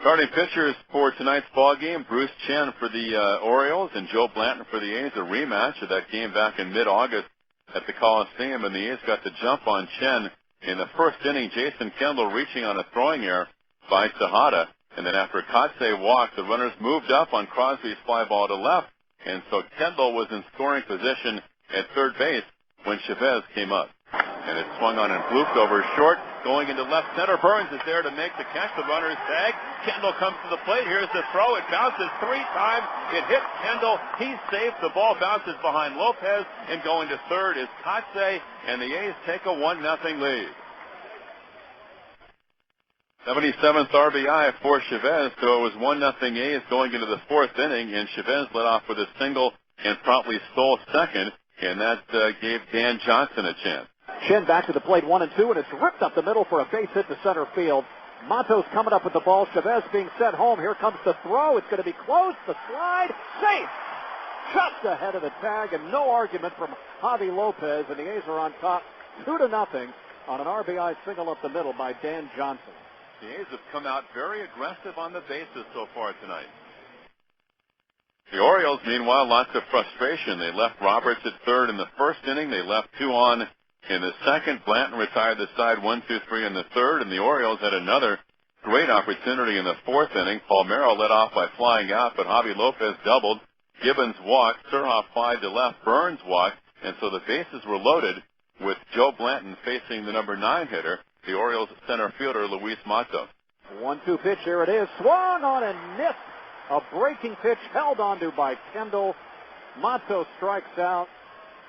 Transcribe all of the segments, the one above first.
Starting pitchers for tonight's ball game, Bruce Chen for the Orioles and Joe Blanton for the A's, a rematch of that game back in mid-August at the Coliseum, and the A's got the jump on Chen in the first inning. Jason Kendall reaching on a throwing error by Tejada, and then after Kotsay walked, the runners moved up on Crosby's fly ball to left, and so Kendall was in scoring position at third base when Chavez came up. And it swung on and blooped over short, going into left center. Burns is there to make the catch. The runner's tag. Kendall comes to the plate. Here's the throw. It bounces 3 times. It hits Kendall. He's safe. The ball bounces behind Lopez, and going to third is Kotsay, and the A's take a 1-0 lead. 77th RBI for Chavez, so it was 1-0 A's going into the fourth inning, and Chavez led off with a single and promptly stole second, and that gave Dan Johnson a chance. Chen back to the plate, 1-2, and it's ripped up the middle for a base hit to center field. Matos coming up with the ball. Chavez being sent home. Here comes the throw. It's going to be close. The slide. Safe. Just ahead of the tag, and no argument from Javi Lopez, and the A's are on top 2-0 on an RBI single up the middle by Dan Johnson. The A's have come out very aggressive on the bases so far tonight. The Orioles, meanwhile, lots of frustration. They left Roberts at third in the first inning. They left 2 on in the second. Blanton retired the side 1-2-3 in the third, and the Orioles had another great opportunity in the fourth inning. Palmeiro led off by flying out, but Javi Lopez doubled. Gibbons walked. Surhoff flied to left. Burns walked, and so the bases were loaded with Joe Blanton facing the number 9 hitter, the Orioles center fielder Luis Matos. 1-2 pitch. Here it is. Swung on and missed. A breaking pitch held onto by Kendall. Matos strikes out.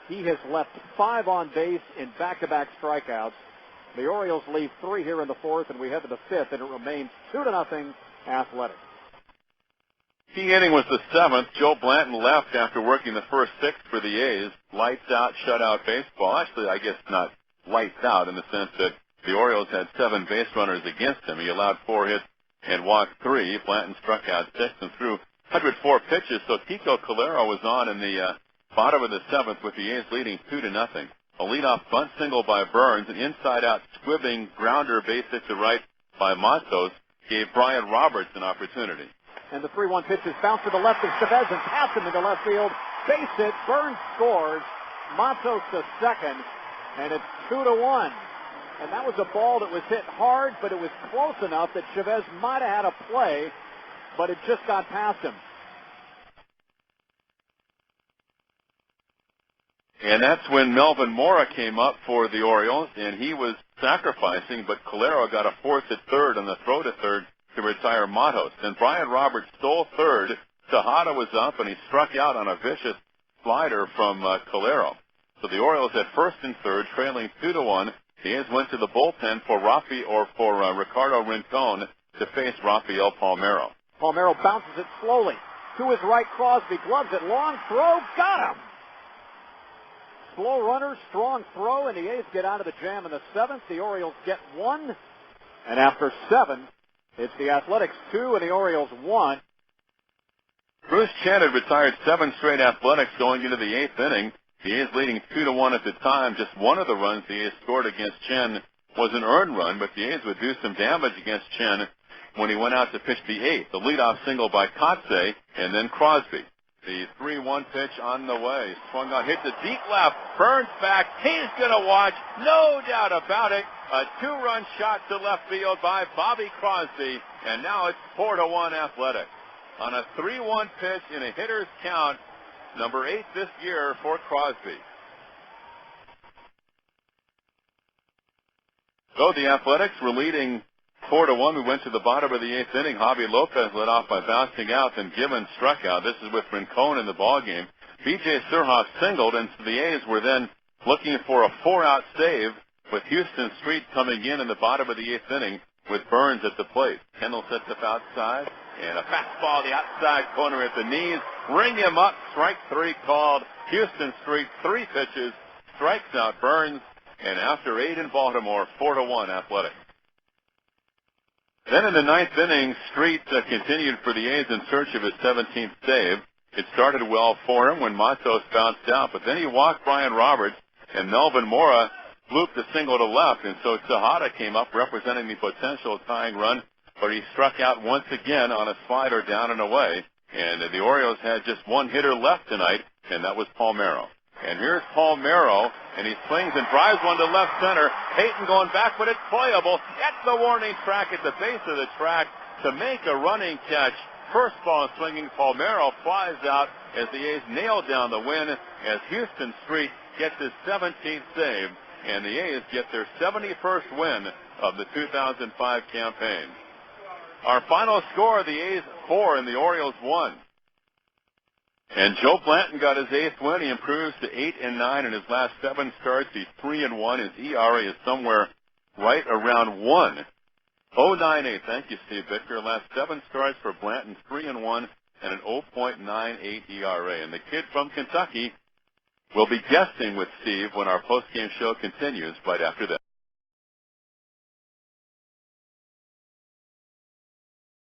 He has left 5 on base in back-to-back strikeouts. The Orioles leave 3 here in the fourth, and we head to the fifth, and it remains 2-0 Athletics. Key inning was the 7th. Joe Blanton left after working the first 6 for the A's. Lights out, shutout baseball. Actually, I guess not lights out in the sense that the Orioles had 7 base runners against him. He allowed 4 hits and walked 3. Blanton struck out 6 and threw 104 pitches. So Kiko Calero was on in the bottom of the 7th with the A's leading 2-0. A leadoff bunt single by Burns, an inside-out squibbing grounder base hit to right by Matos gave Brian Roberts an opportunity. And the 3-1 pitch is bounced to the left of Chavez and passed him into left field. Base hit. Burns scores. Matos to second, and it's 2-1. And that was a ball that was hit hard, but it was close enough that Chavez might have had a play, but it just got past him. And that's when Melvin Mora came up for the Orioles, and he was sacrificing, but Calero got a fourth at third on the throw to third to retire Matos. Then Brian Roberts stole third. Tejada was up, and he struck out on a vicious slider from Calero. So the Orioles at first and third, trailing 2-1. The A's went to the bullpen for Ricardo Rincon to face Rafael Palmeiro. Palmeiro bounces it slowly to his right. Crosby gloves it. Long throw. Got him. Slow runner, strong throw, and the A's get out of the jam in the 7th. The Orioles get 1. And after 7, it's the Athletics 2 and the Orioles 1. Bruce Chen had retired 7 straight Athletics going into the 8th inning. The A's leading 2-1 at the time. Just one of the runs the A's scored against Chen was an earned run, but the A's would do some damage against Chen when he went out to pitch the 8th. The leadoff single by Kotsay, and then Crosby. The 3-1 pitch on the way. Swung on, hit to deep left. Burns back. He's going to watch. No doubt about it. A 2-run shot to left field by Bobby Crosby. And now it's 4-1 Athletics. On a 3-1 pitch in a hitter's count, number 8 this year for Crosby. So the Athletics were leading 4-1. We went to the bottom of the 8th inning. Javi Lopez led off by bouncing out, and Gibbons struck out. This is with Rincon in the ballgame. B.J. Surhoff singled, and the A's were then looking for a 4-out save with Houston Street coming in the bottom of the 8th inning with Burns at the plate. Kendall sets up outside, and a fastball the outside corner at the knees. Ring him up. Strike 3 called. Houston Street, 3 pitches, strikes out Burns, and after 8 in Baltimore, 4-1 Athletics. Then in the 9th inning, Street continued for the A's in search of his 17th save. It started well for him when Matos bounced out, but then he walked Brian Roberts, and Melvin Mora looped a single to left, and so Tejada came up representing the potential tying run but he struck out once again on a slider down and away. And the Orioles had just one hitter left tonight, and that was Palmeiro. And here's Palmeiro, and he swings and drives one to left center. Payton going back, but it's playable. At the warning track, at the base of the track, to make a running catch. First ball swinging, Palmeiro flies out as the A's nail down the win as Houston Street gets his 17th save, and the A's get their 71st win of the 2005 campaign. Our final score, the A's 4 and the Orioles 1. And Joe Blanton got his 8th win. He improves to 8-9 in his last 7 starts. He's 3-1. His ERA is somewhere right around 1.098. Thank you, Steve Victor. Last 7 starts for Blanton, 3-1 and an 0.98 ERA. And the kid from Kentucky will be guesting with Steve when our postgame show continues right after this.